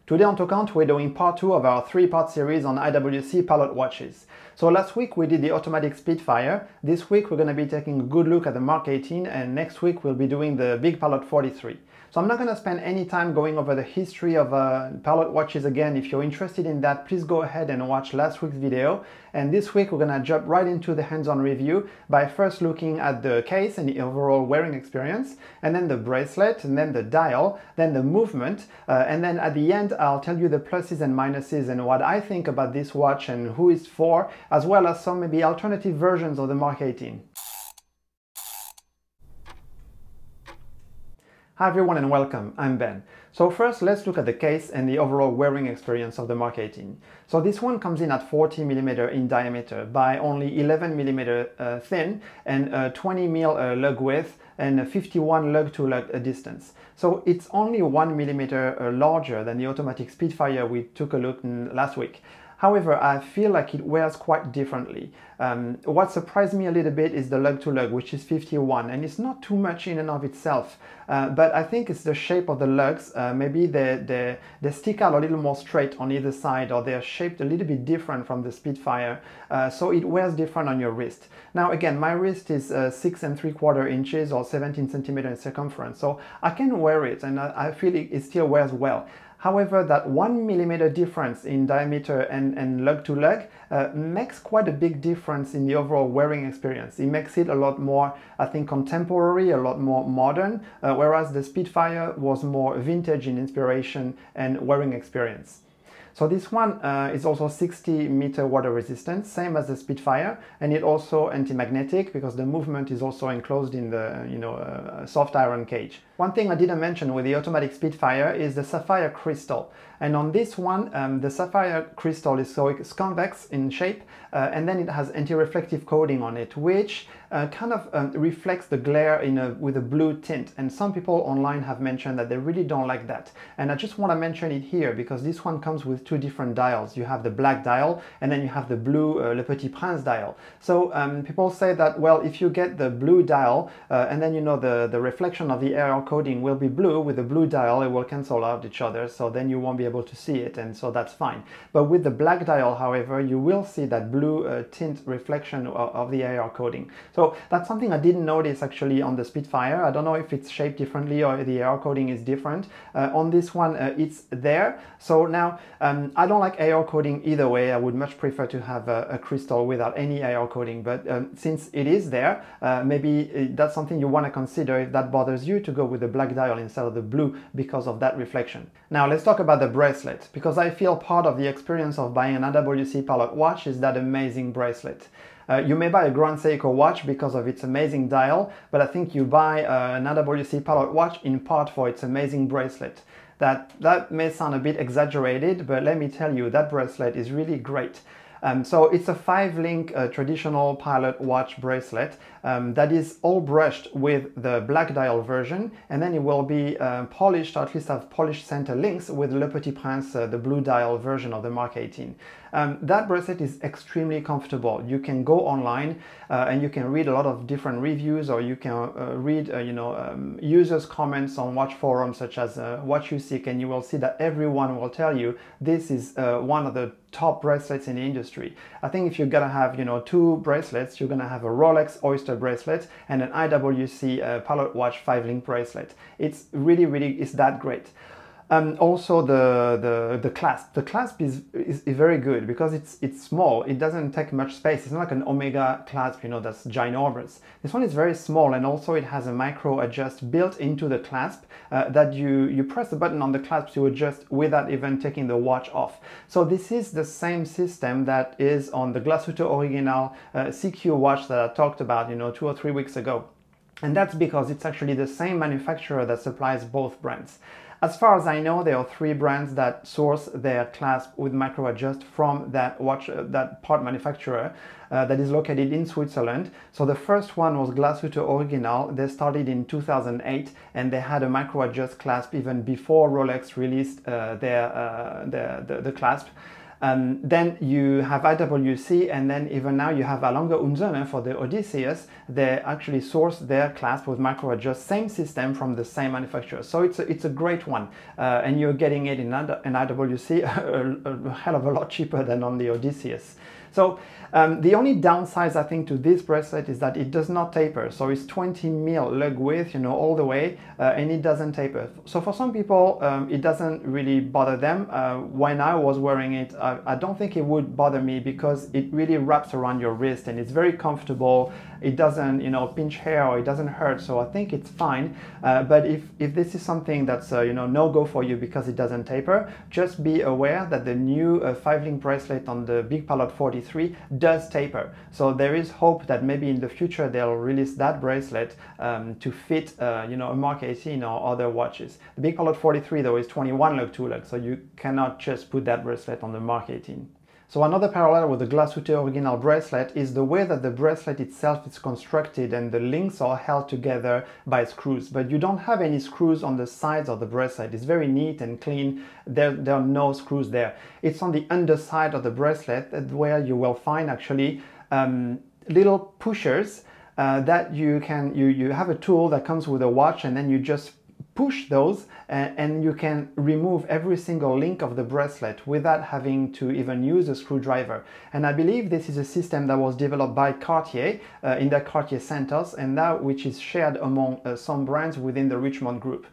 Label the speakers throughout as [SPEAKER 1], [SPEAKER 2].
[SPEAKER 1] Today on TOKKANTE, we're doing part 2 of our 3-part series on IWC pilot watches. So last week we did the automatic Spitfire. This week we're going to be taking a good look at the Mark XVIII, and next week we'll be doing the big Pilot 43. So I'm not going to spend any time going over the history of pilot watches again. If you're interested in that, please go ahead and watch last week's video. And this week we're going to jump right into the hands-on review by first looking at the case and the overall wearing experience, and then the bracelet, and then the dial, then the movement, and then at the end I'll tell you the pluses and minuses and what I think about this watch and who it's for, as well as some maybe alternative versions of the Mark XVIII. Hi everyone and welcome, I'm Ben. So first let's look at the case and the overall wearing experience of the Mark XVIII. So this one comes in at 40mm in diameter by only 11mm thin and 20mm lug width and 51 lug to lug distance. So it's only 1mm larger than the automatic Spitfire we took a look at last week. However, I feel like it wears quite differently. What surprised me a little bit is the lug to lug, which is 51, and it's not too much in and of itself. But I think it's the shape of the lugs. Maybe they stick out a little more straight on either side, or they're shaped a little bit different from the Spitfire. So it wears different on your wrist. Now again, my wrist is 6 3/4 inches or 17 centimeters in circumference, so I can wear it, and I feel it still wears well. However, that 1mm difference in diameter and lug to lug makes quite a big difference in the overall wearing experience. It makes it a lot more, I think, contemporary, a lot more modern, whereas the Spitfire was more vintage in inspiration and wearing experience. So this one is also 60-meter water resistant, same as the Spitfire, and it also anti-magnetic because the movement is also enclosed in the soft iron cage. One thing I didn't mention with the automatic Spitfire is the sapphire crystal. And on this one, the sapphire crystal is convex in shape, and then it has anti-reflective coating on it, which kind of reflects the glare with a blue tint. And some people online have mentioned that they really don't like that. And I just want to mention it here because this one comes with two different dials. You have the black dial, and then you have the blue Le Petit Prince dial. So people say that, well, if you get the blue dial, and then the reflection of the air coating will be blue, with the blue dial it will cancel out each other, so then you won't be able to see it, and so that's fine. But with the black dial, however, you will see that blue tint reflection of the air coating. So that's something I didn't notice actually on the Spitfire. I don't know if it's shaped differently or the air coating is different. On this one it's there. So now I don't like air coating either way. I would much prefer to have a crystal without any air coating, but since it is there, maybe that's something you want to consider if that bothers you, to go with the black dial instead of the blue because of that reflection. Now let's talk about the bracelet, because I feel part of the experience of buying an IWC pilot watch is that amazing bracelet. You may buy a Grand Seiko watch because of its amazing dial, but I think you buy an IWC pilot watch in part for its amazing bracelet. That may sound a bit exaggerated, but let me tell you, that bracelet is really great. So it's a 5-link traditional pilot watch bracelet that is all brushed with the black dial version, and then it will be polished, or at least have polished center links with Le Petit Prince, the blue dial version of the Mark XVIII. That bracelet is extremely comfortable. You can go online and you can read a lot of different reviews, or you can read users' comments on watch forums such as Watch You Seek, and you will see that everyone will tell you this is one of the top bracelets in the industry. I think if you're gonna have two bracelets, you're gonna have a Rolex Oyster bracelet and an IWC pilot watch 5-link bracelet. It's really it's that great. Also the clasp. The clasp is very good because it's small. It doesn't take much space. It's not like an Omega clasp, that's ginormous. This one is very small, and also it has a micro adjust built into the clasp that you press the button on the clasp to adjust without even taking the watch off. So this is the same system that is on the Glasuto Original CQ watch that I talked about 2 or 3 weeks ago. And that's because it's actually the same manufacturer that supplies both brands. As far as I know, there are 3 brands that source their clasp with micro adjust from that watch, that part manufacturer that is located in Switzerland. So the first one was Glasuto Original. They started in 2008, and they had a micro adjust clasp even before Rolex released the clasp. Then you have IWC, and then even now you have Erlanger und Söhne for the Odysseus. They actually source their clasp with micro adjust, same system from the same manufacturer. So it's a great one, and you're getting it in IWC a hell of a lot cheaper than on the Odysseus. So the only downside I think to this bracelet is that it does not taper. So it's 20 mil lug width, you know, all the way, and it doesn't taper. So for some people, it doesn't really bother them. When I was wearing it, I don't think it would bother me because it really wraps around your wrist and it's very comfortable. It doesn't, you know, pinch hair or it doesn't hurt. So I think it's fine. But if this is something that's, you know, no go for you because it doesn't taper, just be aware that the new 5-link bracelet on the Big Pilot 43 does taper. So there is hope that maybe in the future they'll release that bracelet to fit, you know, a Mark XVIII or other watches. The Big Pilot 43 though is 21 lug 2 lug, so you cannot just put that bracelet on the Mark XVIII. So another parallel with the Glashütte original bracelet is the way that the bracelet itself is constructed and the links are held together by screws. But you don't have any screws on the sides of the bracelet. It's very neat and clean. There are no screws there. It's on the underside of the bracelet where you will find actually little pushers that you have a tool that comes with a watch, and then you just push those and you can remove every single link of the bracelet without having to even use a screwdriver. And I believe this is a system that was developed by Cartier in their Cartier centers, and that which is shared among some brands within the Richemont group.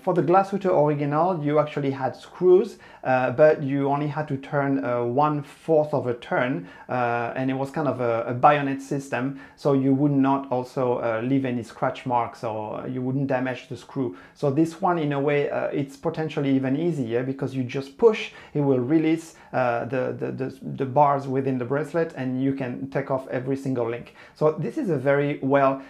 [SPEAKER 1] For the Glashütte original, you actually had screws, but you only had to turn 1/4 of a turn, and it was kind of a bayonet system, so you would not also leave any scratch marks or you wouldn't damage the screw. So this one, in a way, it's potentially even easier because you just push, it will release the bars within the bracelet, and you can take off every single link. So this is a very well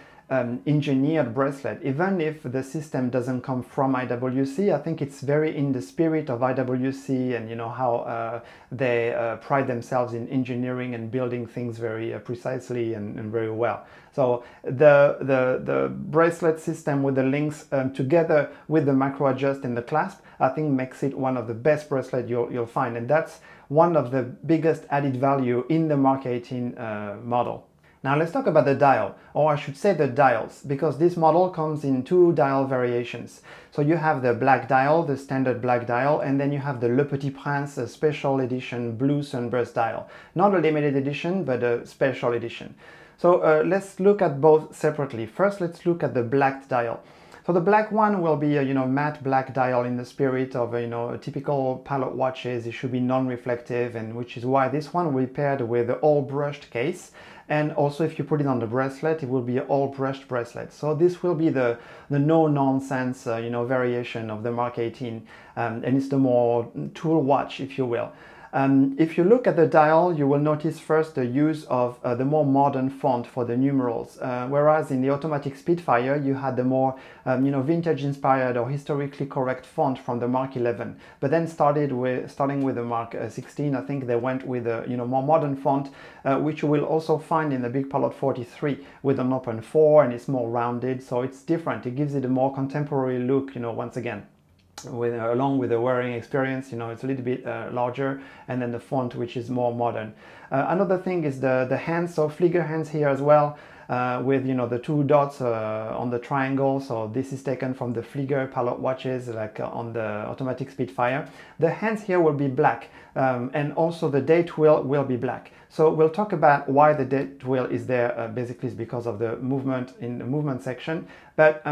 [SPEAKER 1] engineered bracelet. Even if the system doesn't come from IWC, I think it's very in the spirit of IWC, and you know how they pride themselves in engineering and building things very precisely and very well. So the bracelet system with the links together with the micro adjust and the clasp, I think makes it one of the best bracelets you'll find, and that's one of the biggest added value in the Mark XVIII model. Now let's talk about the dial, or I should say the dials, because this model comes in 2 dial variations. So you have the black dial, the standard black dial, and then you have the Le Petit Prince, a special edition blue sunburst dial. Not a limited edition, but a special edition. So let's look at both separately. First, let's look at the black dial. So the black one will be a, you know, matte black dial in the spirit of, you know, typical pilot watches. It should be non-reflective, and which is why this one will be paired with the all brushed case. And also if you put it on the bracelet, it will be an all brushed bracelet. So this will be the no-nonsense, you know, variation of the Mark XVIII, and it's the more tool watch, if you will. If you look at the dial, you will notice first the use of the more modern font for the numerals, whereas in the automatic Spitfire you had the more you know, vintage-inspired or historically correct font from the Mark XI. But then starting with the Mark XVI, I think they went with a, you know, more modern font, which you will also find in the Big Pilot 43 with an open 4, and it's more rounded, so it's different. It gives it a more contemporary look, you know, once again. Along with the wearing experience, you know, it's a little bit larger, and then the font, which is more modern. Another thing is the hands, so Flieger hands here as well, with, you know, the 2 dots on the triangle. So this is taken from the Flieger pilot watches, like on the automatic Spitfire. The hands here will be black, and also the date wheel will be black. So we'll talk about why the date wheel is there. Basically, it's because of the movement in the movement section, but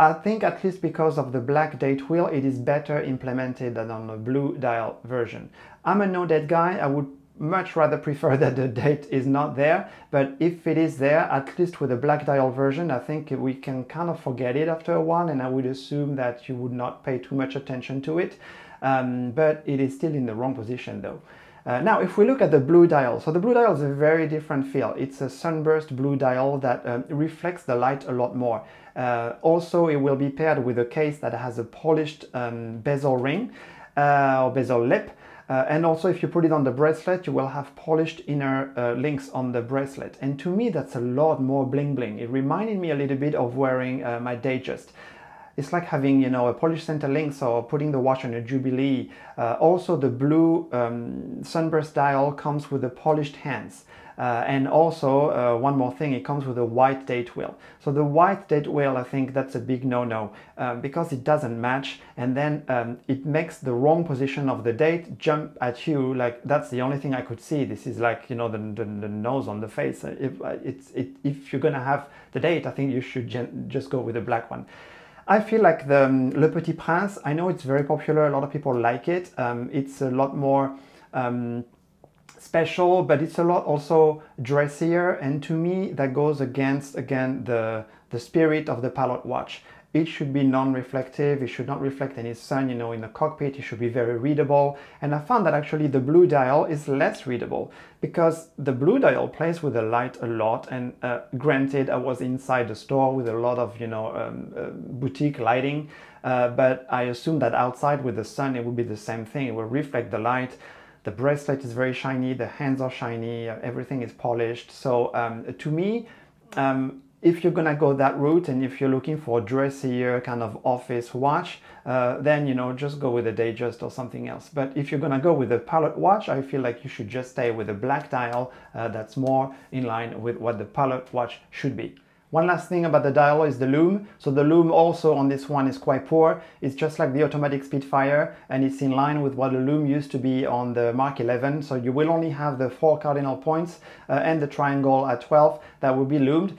[SPEAKER 1] I think at least because of the black date wheel, it is better implemented than on the blue dial version. I'm a no date guy. I would much rather prefer that the date is not there, but if it is there, at least with the black dial version, I think we can kind of forget it after a while, and I would assume that you would not pay too much attention to it, but it is still in the wrong position though. Now, if we look at the blue dial, so the blue dial is a very different feel. It's a sunburst blue dial that reflects the light a lot more. Also, it will be paired with a case that has a polished bezel ring or bezel lip. And also, if you put it on the bracelet, you will have polished inner links on the bracelet. And to me, that's a lot more bling bling. It reminded me a little bit of wearing my Datejust. It's like having, you know, a polished center links or putting the watch on a Jubilee. Also, the blue sunburst dial comes with the polished hands. And also, one more thing, it comes with a white date wheel. So the white date wheel, I think that's a big no-no because it doesn't match, and then it makes the wrong position of the date jump at you. Like, that's the only thing I could see. This is like, you know, the nose on the face. If you're gonna have the date, I think you should just go with the black one. I feel like the Le Petit Prince, I know it's very popular, a lot of people like it. It's a lot more special, but it's a lot also dressier, and to me that goes against, again, the spirit of the Pilot watch. It should be non-reflective, it should not reflect any sun, you know, in the cockpit. It should be very readable, and I found that actually the blue dial is less readable because the blue dial plays with the light a lot, and granted, I was inside the store with a lot of, you know, boutique lighting, but I assume that outside with the sun it would be the same thing. It will reflect the light. The bracelet is very shiny, the hands are shiny, everything is polished. So to me, if you're gonna go that route and if you're looking for a dressier kind of office watch, then, you know, just go with a Datejust or something else. But if you're gonna go with a Pilot watch, I feel like you should just stay with a black dial that's more in line with what the Pilot watch should be. One last thing about the dial is the lume. So the lume also on this one is quite poor. It's just like the automatic Spitfire, and it's in line with what the lume used to be on the Mark XI. So you will only have the 4 cardinal points and the triangle at 12 that will be lumed.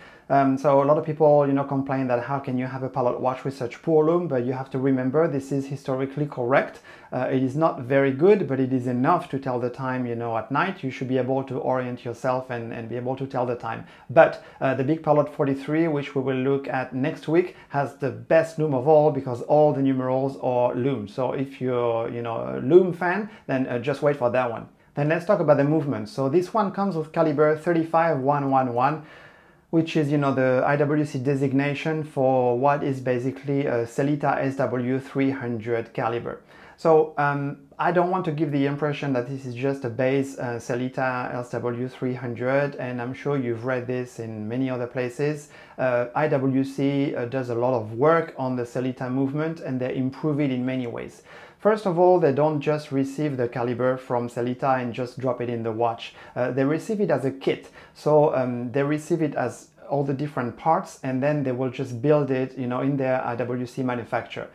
[SPEAKER 1] So a lot of people, you know, complain that how can you have a Pilot watch with such poor lume, but you have to remember this is historically correct. It is not very good, but it is enough to tell the time, you know, at night. You should be able to orient yourself and be able to tell the time. But the Big Pilot 43, which we will look at next week, has the best lume of all because all the numerals are lume. So if you're, you know, a lume fan, then just wait for that one. Then let's talk about the movement. So this one comes with caliber 35111. Which is, you know, the IWC designation for what is basically a Sellita SW300 caliber. So I don't want to give the impression that this is just a base Sellita SW300, and I'm sure you've read this in many other places. IWC does a lot of work on the Sellita movement, and they improve it in many ways. First of all, they don't just receive the caliber from Sellita and just drop it in the watch. They receive it as a kit. So they receive it as all the different parts, and then they will just build it, you know, in their IWC manufacturer.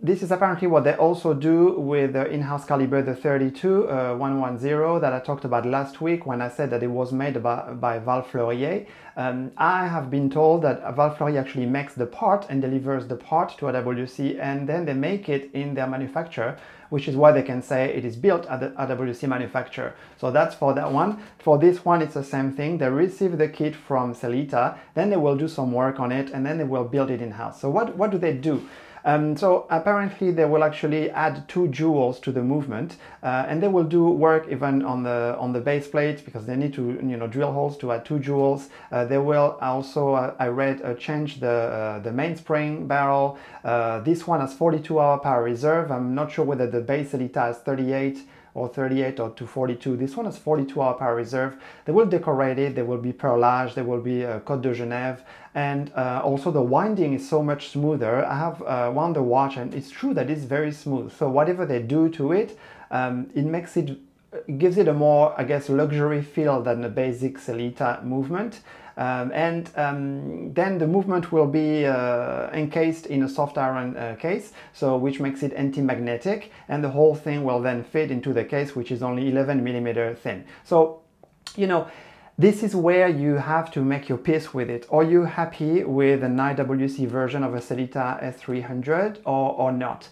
[SPEAKER 1] This is apparently what they also do with the in-house caliber, the 32110 that I talked about last week when I said that it was made by Val Fleurier. I have been told that Val Fleurier actually makes the part and delivers the part to IWC, and then they make it in their manufacturer, which is why they can say it is built at the IWC manufacturer. So that's for that one. For this one, it's the same thing. They receive the kit from Sellita, then they will do some work on it, and then they will build it in-house. So what do they do? So apparently they will actually add 2 jewels to the movement, and they will do work even on the base plate because they need to, you know, drill holes to add 2 jewels. They will also, I read, change the mainspring barrel. This one has 42-hour power reserve. I'm not sure whether the base Sellita has 38 or 242. This one has 42-hour power reserve. They will decorate it, there will be perlage, there will be Côte de Genève, and also the winding is so much smoother. I have wound the watch, and it's true that it's very smooth. So whatever they do to it, gives it a more, I guess, luxury feel than the basic Sellita movement. Then the movement will be encased in a soft iron case, so which makes it anti-magnetic, and the whole thing will then fit into the case, which is only 11 millimeter thin. So, you know, this is where you have to make your peace with it. Are you happy with an IWC version of a Sellita S300 or not?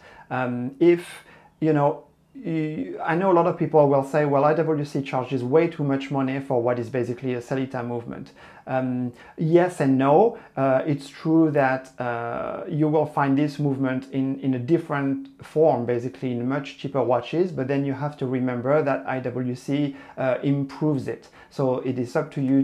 [SPEAKER 1] If, you know, I know a lot of people will say, well, IWC charges way too much money for what is basically a Sellita movement. Yes and no. It's true that you will find this movement in a different form, basically in much cheaper watches, but then you have to remember that IWC improves it. So it is up to you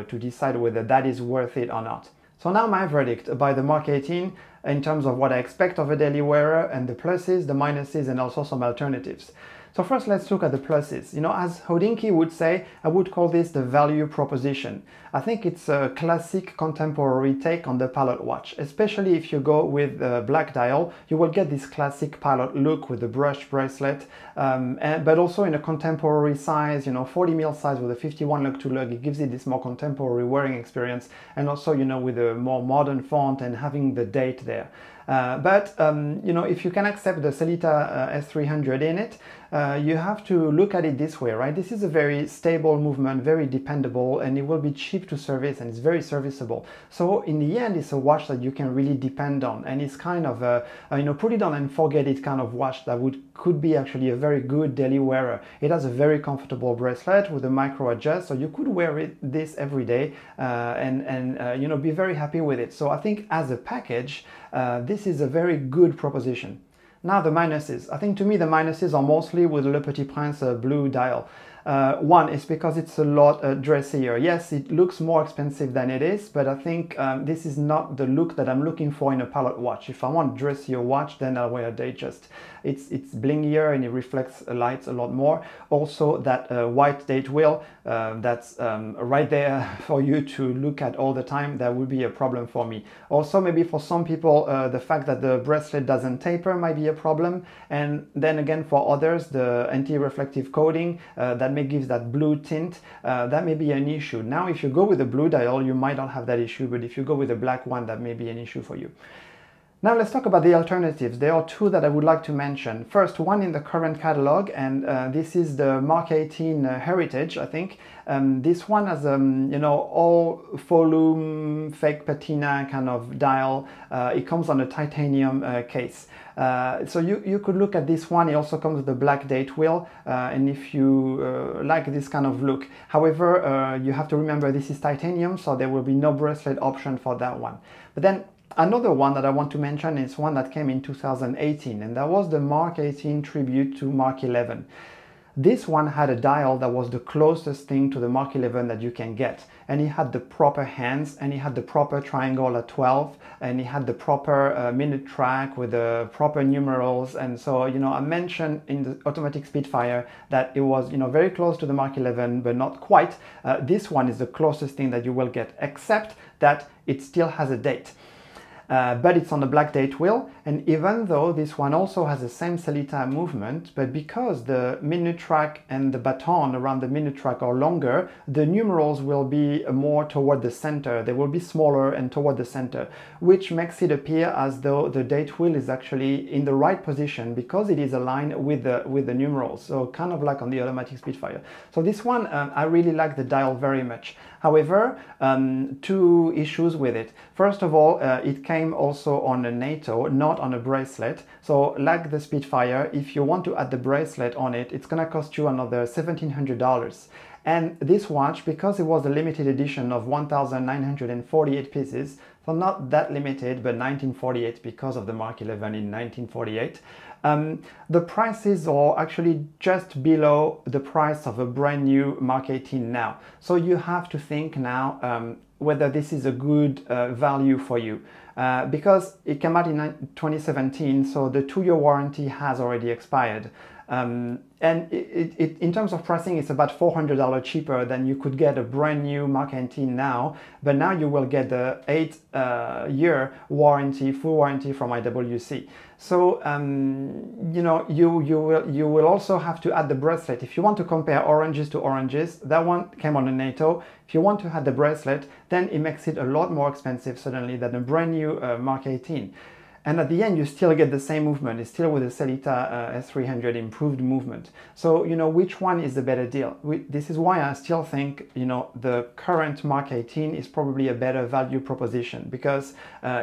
[SPEAKER 1] to decide whether that is worth it or not. So now my verdict by the Mark XVIII. in terms of what I expect of a daily wearer, and the pluses, the minuses, and also some alternatives. So first, let's look at the pluses. You know, as Hodinkee would say, I would call this the value proposition. I think it's a classic contemporary take on the pilot watch, especially if you go with a black dial. You will get this classic pilot look with the brushed bracelet, but also in a contemporary size, you know, 40mm size with a 51 lug to lug. It gives it this more contemporary wearing experience, and also, you know, with a more modern font and having the date there. You know, if you can accept the Sellita S300 in it, you have to look at it this way, right? This is a very stable movement, very dependable, and it will be cheap to service, and it's very serviceable. So in the end, it's a watch that you can really depend on, and it's kind of a, you know, put it on and forget it kind of watch that could be actually a very good daily wearer. It has a very comfortable bracelet with a micro adjust, so you could wear this every day and you know, be very happy with it. So I think as a package, this is a very good proposition. Now the minuses. I think to me the minuses are mostly with Le Petit Prince blue dial. One is because it's a lot dressier. Yes, it looks more expensive than it is, but I think this is not the look that I'm looking for in a pilot watch. If I want a dressier watch, then I'll wear a Datejust. It's blingier and it reflects lights a lot more. Also that white date wheel that's right there for you to look at all the time, that would be a problem for me. Also maybe for some people the fact that the bracelet doesn't taper might be a problem, and then again for others the anti-reflective coating that gives that blue tint, that may be an issue. Now if you go with a blue dial you might not have that issue, but if you go with a black one that may be an issue for you. Now let's talk about the alternatives. There are two that I would like to mention. First, one in the current catalog, and this is the Mark XVIII Heritage, I think. This one has, you know, all faux lume, fake patina kind of dial. It comes on a titanium case. So you could look at this one. It also comes with a black date wheel, and if you like this kind of look. However, you have to remember this is titanium, so there will be no bracelet option for that one. But then another one that I want to mention is one that came in 2018, and that was the Mark XVIII tribute to Mark XI. This one had a dial that was the closest thing to the Mark XI that you can get, and it had the proper hands, and it had the proper triangle at 12, and it had the proper minute track with the proper numerals. And so, you know, I mentioned in the automatic Spitfire that it was, you know, very close to the Mark XI, but not quite. This one is the closest thing that you will get, except that it still has a date. But it's on the black date wheel, and even though this one also has the same Sellita movement, but because the minute track and the baton around the minute track are longer, the numerals will be more toward the center. They will be smaller and toward the center, which makes it appear as though the date wheel is actually in the right position because it is aligned with the numerals, so kind of like on the automatic Spitfire. So this one, I really like the dial very much. However, two issues with it. First of all, it came also on a NATO, not on a bracelet. So like the Spitfire, if you want to add the bracelet on it, it's gonna cost you another $1,700. And this watch, because it was a limited edition of 1,948 pieces, so not that limited, but 1948 because of the Mark XI in 1948, the prices are actually just below the price of a brand new Mark XVIII now. So you have to think now whether this is a good value for you. Because it came out in 2017, so the 2-year warranty has already expired. And in terms of pricing, it's about $400 cheaper than you could get a brand new Mark XVIII now, but now you will get the 8-year warranty, full warranty from IWC. So you know, you will also have to add the bracelet. If you want to compare oranges to oranges, that one came on a NATO. If you want to add the bracelet, then it makes it a lot more expensive suddenly than a brand new Mark XVIII. And at the end, you still get the same movement. It's still with the Sellita S300 improved movement. So, you know, which one is the better deal? This is why I still think, you know, the current Mark XVIII is probably a better value proposition, because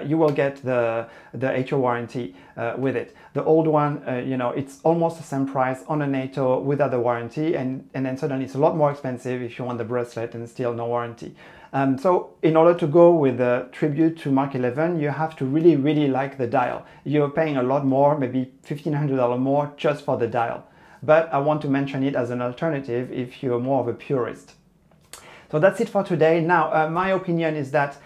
[SPEAKER 1] you will get the 8-year warranty with it. The old one, you know, it's almost the same price on a NATO without the warranty, and then suddenly it's a lot more expensive if you want the bracelet and still no warranty. So in order to go with the tribute to Mark XI, you have to really, really like the dial. You're paying a lot more, maybe $1,500 more just for the dial. But I want to mention it as an alternative if you're more of a purist. So that's it for today. Now, my opinion is that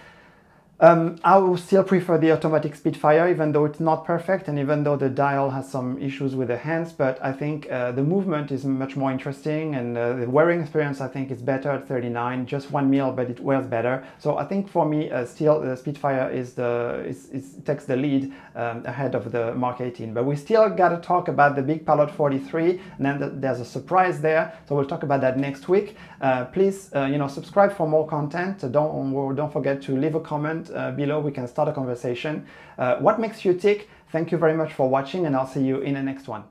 [SPEAKER 1] I will still prefer the automatic Spitfire, even though it's not perfect and even though the dial has some issues with the hands, but I think the movement is much more interesting, and the wearing experience I think is better at 39, just 1 mil, but it wears better. So I think for me still the Spitfire takes the lead ahead of the Mark XVIII. But we still got to talk about the big Pilot 43, and then there's a surprise there, so we'll talk about that next week. Please subscribe for more content. Don't forget to leave a comment below. We can start a conversation. What makes you tick? Thank you very much for watching, and I'll see you in the next one.